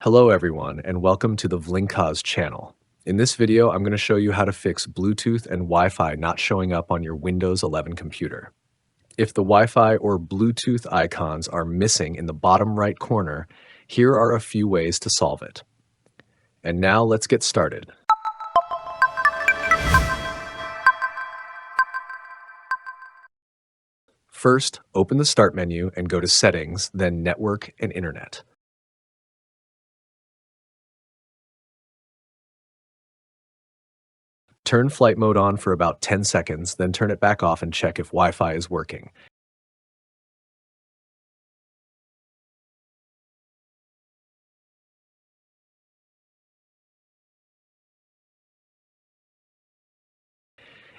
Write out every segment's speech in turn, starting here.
Hello everyone, and welcome to the Vlinkaz channel. In this video, I'm going to show you how to fix Bluetooth and Wi-Fi not showing up on your Windows 11 computer. If the Wi-Fi or Bluetooth icons are missing in the bottom right corner, here are a few ways to solve it. And now let's get started. First, open the Start menu and go to Settings, then Network and Internet. Turn flight mode on for about 10 seconds, then turn it back off and check if Wi-Fi is working.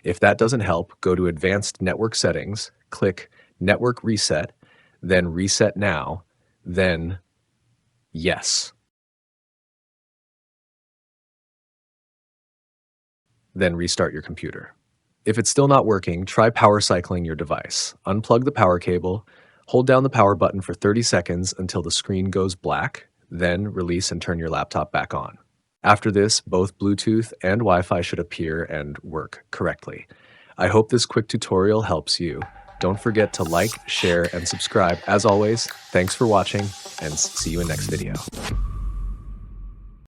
If that doesn't help, go to Advanced Network Settings, click Network Reset, then Reset Now, then Yes. Then restart your computer. If it's still not working, try power cycling your device. Unplug the power cable, hold down the power button for 30 seconds until the screen goes black, then release and turn your laptop back on. After this, both Bluetooth and Wi-Fi should appear and work correctly. I hope this quick tutorial helps you. Don't forget to like, share, and subscribe. As always, thanks for watching, and see you in next video.